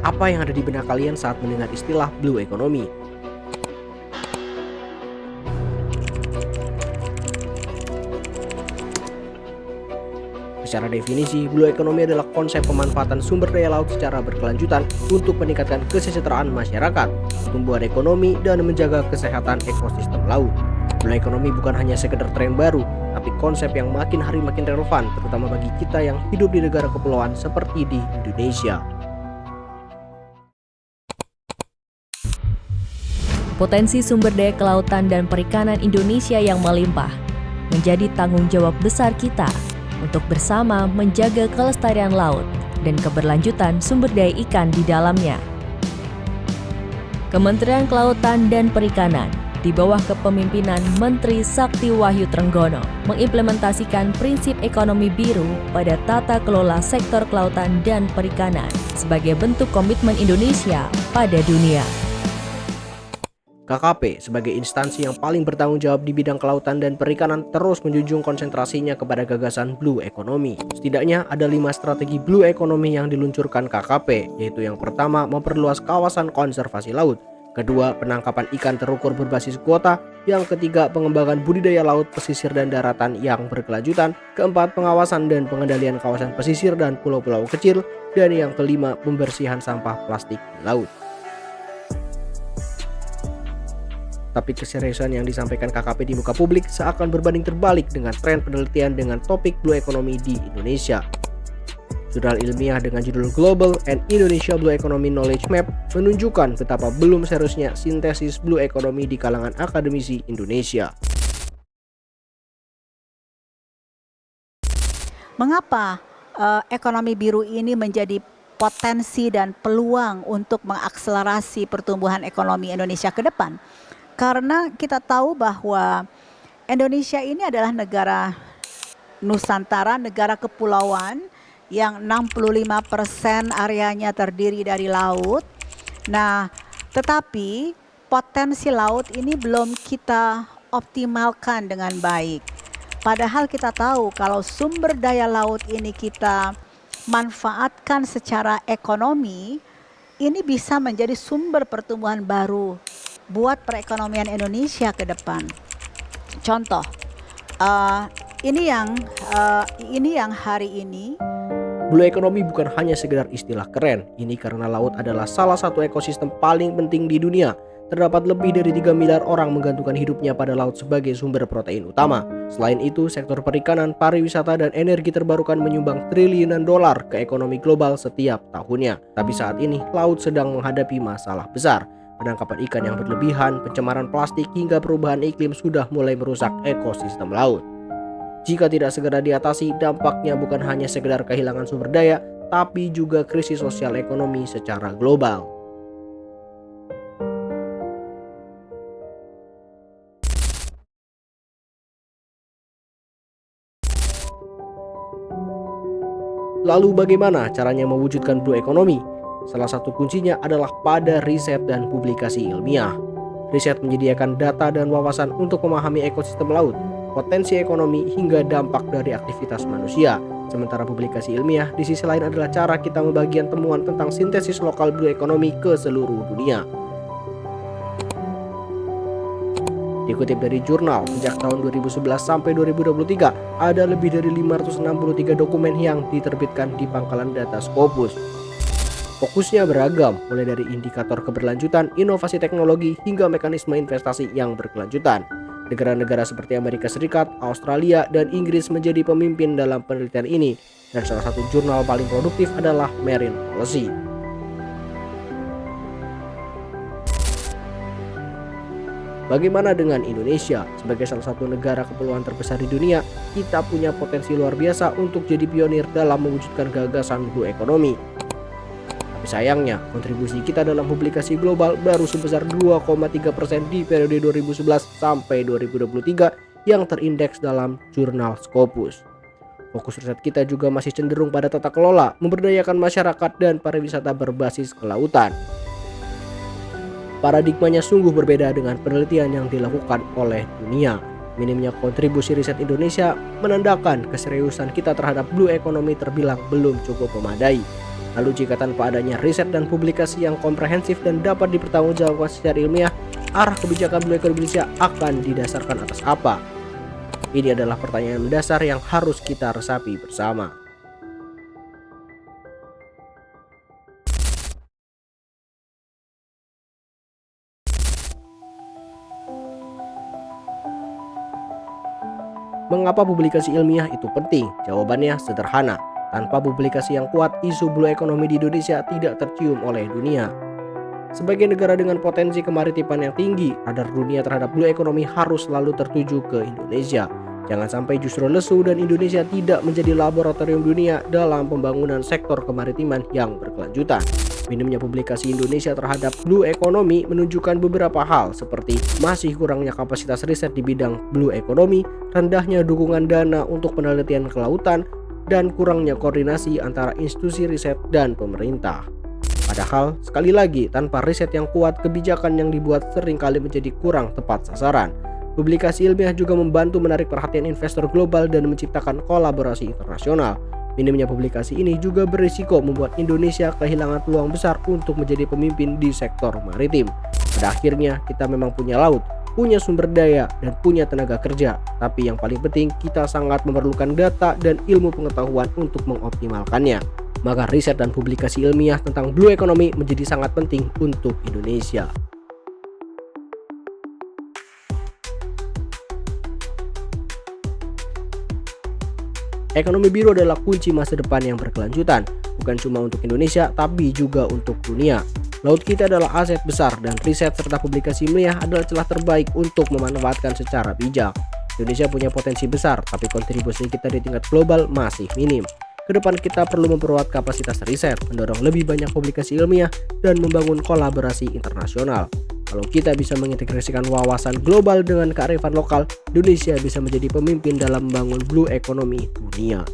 Apa yang ada di benak kalian saat mendengar istilah blue economy? Secara definisi, blue economy adalah konsep pemanfaatan sumber daya laut secara berkelanjutan untuk meningkatkan kesejahteraan masyarakat, pertumbuhan ekonomi, dan menjaga kesehatan ekosistem laut. Blue economy bukan hanya sekedar tren baru, tapi konsep yang makin hari makin relevan, terutama bagi kita yang hidup di negara kepulauan seperti di Indonesia. Potensi sumber daya kelautan dan perikanan Indonesia yang melimpah menjadi tanggung jawab besar kita untuk bersama menjaga kelestarian laut dan keberlanjutan sumber daya ikan di dalamnya. Kementerian Kelautan dan Perikanan di bawah kepemimpinan Menteri Sakti Wahyu Trenggono mengimplementasikan prinsip ekonomi biru pada tata kelola sektor kelautan dan perikanan sebagai bentuk komitmen Indonesia pada dunia. KKP sebagai instansi yang paling bertanggung jawab di bidang kelautan dan perikanan terus menjunjung konsentrasinya kepada gagasan blue economy. Setidaknya ada 5 strategi blue economy yang diluncurkan KKP, yaitu yang pertama memperluas kawasan konservasi laut, kedua penangkapan ikan terukur berbasis kuota, yang ketiga pengembangan budidaya laut, pesisir dan daratan yang berkelanjutan, keempat pengawasan dan pengendalian kawasan pesisir dan pulau-pulau kecil, dan yang kelima pembersihan sampah plastik di laut. Tapi keseriusan yang disampaikan KKP di muka publik seakan berbanding terbalik dengan tren penelitian dengan topik blue economy di Indonesia. Jurnal ilmiah dengan judul Global and Indonesia Blue Economy Knowledge Map menunjukkan betapa belum seriusnya sintesis blue economy di kalangan akademisi Indonesia. Mengapa ekonomi biru ini menjadi potensi dan peluang untuk mengakselerasi pertumbuhan ekonomi Indonesia ke depan? Karena kita tahu bahwa Indonesia ini adalah negara Nusantara, negara kepulauan yang 65% areanya terdiri dari laut. Nah, tetapi potensi laut ini belum kita optimalkan dengan baik. Padahal kita tahu kalau sumber daya laut ini kita manfaatkan secara ekonomi, ini bisa menjadi sumber pertumbuhan baru buat perekonomian Indonesia ke depan. Contoh, ini yang hari ini. Blue economy bukan hanya sekedar istilah keren. Ini karena laut adalah salah satu ekosistem paling penting di dunia. Terdapat lebih dari 3 miliar orang menggantungkan hidupnya pada laut sebagai sumber protein utama. Selain itu, sektor perikanan, pariwisata, dan energi terbarukan menyumbang triliunan dolar ke ekonomi global setiap tahunnya. Tapi saat ini, laut sedang menghadapi masalah besar. Penangkapan ikan yang berlebihan, pencemaran plastik, hingga perubahan iklim sudah mulai merusak ekosistem laut. Jika tidak segera diatasi, dampaknya bukan hanya sekedar kehilangan sumber daya, tapi juga krisis sosial ekonomi secara global. Lalu bagaimana caranya mewujudkan blue economy? Salah satu kuncinya adalah pada riset dan publikasi ilmiah. Riset menyediakan data dan wawasan untuk memahami ekosistem laut, potensi ekonomi, hingga dampak dari aktivitas manusia. Sementara publikasi ilmiah di sisi lain adalah cara kita membagikan temuan tentang sintesis lokal blue economy ke seluruh dunia. Dikutip dari jurnal, sejak tahun 2011 sampai 2023, ada lebih dari 563 dokumen yang diterbitkan di pangkalan data Scopus. Fokusnya beragam, mulai dari indikator keberlanjutan, inovasi teknologi, hingga mekanisme investasi yang berkelanjutan. Negara-negara seperti Amerika Serikat, Australia, dan Inggris menjadi pemimpin dalam penelitian ini, dan salah satu jurnal paling produktif adalah Marine Policy. Bagaimana dengan Indonesia? Sebagai salah satu negara kepulauan terbesar di dunia, kita punya potensi luar biasa untuk jadi pionir dalam mewujudkan gagasan blue economy. Tapi sayangnya, kontribusi kita dalam publikasi global baru sebesar 2,3% di periode 2011 sampai 2023 yang terindeks dalam jurnal Scopus. Fokus riset kita juga masih cenderung pada tata kelola, memberdayakan masyarakat, dan pariwisata berbasis kelautan. Paradigmanya sungguh berbeda dengan penelitian yang dilakukan oleh dunia. Minimnya kontribusi riset Indonesia menandakan keseriusan kita terhadap blue economy terbilang belum cukup memadai. Lalu jika tanpa adanya riset dan publikasi yang komprehensif dan dapat dipertanggungjawabkan secara ilmiah, arah kebijakan Blue Economy Indonesia akan didasarkan atas apa? Ini adalah pertanyaan mendasar yang harus kita resapi bersama. Mengapa publikasi ilmiah itu penting? Jawabannya sederhana. Tanpa publikasi yang kuat, isu blue economy di Indonesia tidak tercium oleh dunia. Sebagai negara dengan potensi kemaritiman yang tinggi, radar dunia terhadap blue economy harus selalu tertuju ke Indonesia. Jangan sampai justru lesu dan Indonesia tidak menjadi laboratorium dunia dalam pembangunan sektor kemaritiman yang berkelanjutan. Minimnya publikasi Indonesia terhadap blue economy menunjukkan beberapa hal seperti masih kurangnya kapasitas riset di bidang blue economy, rendahnya dukungan dana untuk penelitian kelautan, dan kurangnya koordinasi antara institusi riset dan pemerintah. Padahal, sekali lagi, tanpa riset yang kuat, kebijakan yang dibuat seringkali menjadi kurang tepat sasaran. Publikasi ilmiah juga membantu menarik perhatian investor global dan menciptakan kolaborasi internasional. Minimnya publikasi ini juga berisiko membuat Indonesia kehilangan peluang besar untuk menjadi pemimpin di sektor maritim. Pada akhirnya, kita memang punya laut, punya sumber daya, dan punya tenaga kerja. Tapi yang paling penting, kita sangat memerlukan data dan ilmu pengetahuan untuk mengoptimalkannya. Maka riset dan publikasi ilmiah tentang blue economy menjadi sangat penting untuk Indonesia. Ekonomi biru adalah kunci masa depan yang berkelanjutan, bukan cuma untuk Indonesia, tapi juga untuk dunia. Laut kita adalah aset besar dan riset serta publikasi ilmiah adalah celah terbaik untuk memanfaatkan secara bijak. Indonesia punya potensi besar, tapi kontribusi kita di tingkat global masih minim. Kedepan kita perlu memperkuat kapasitas riset, mendorong lebih banyak publikasi ilmiah, dan membangun kolaborasi internasional. Kalau kita bisa mengintegrasikan wawasan global dengan kearifan lokal, Indonesia bisa menjadi pemimpin dalam membangun blue economy dunia.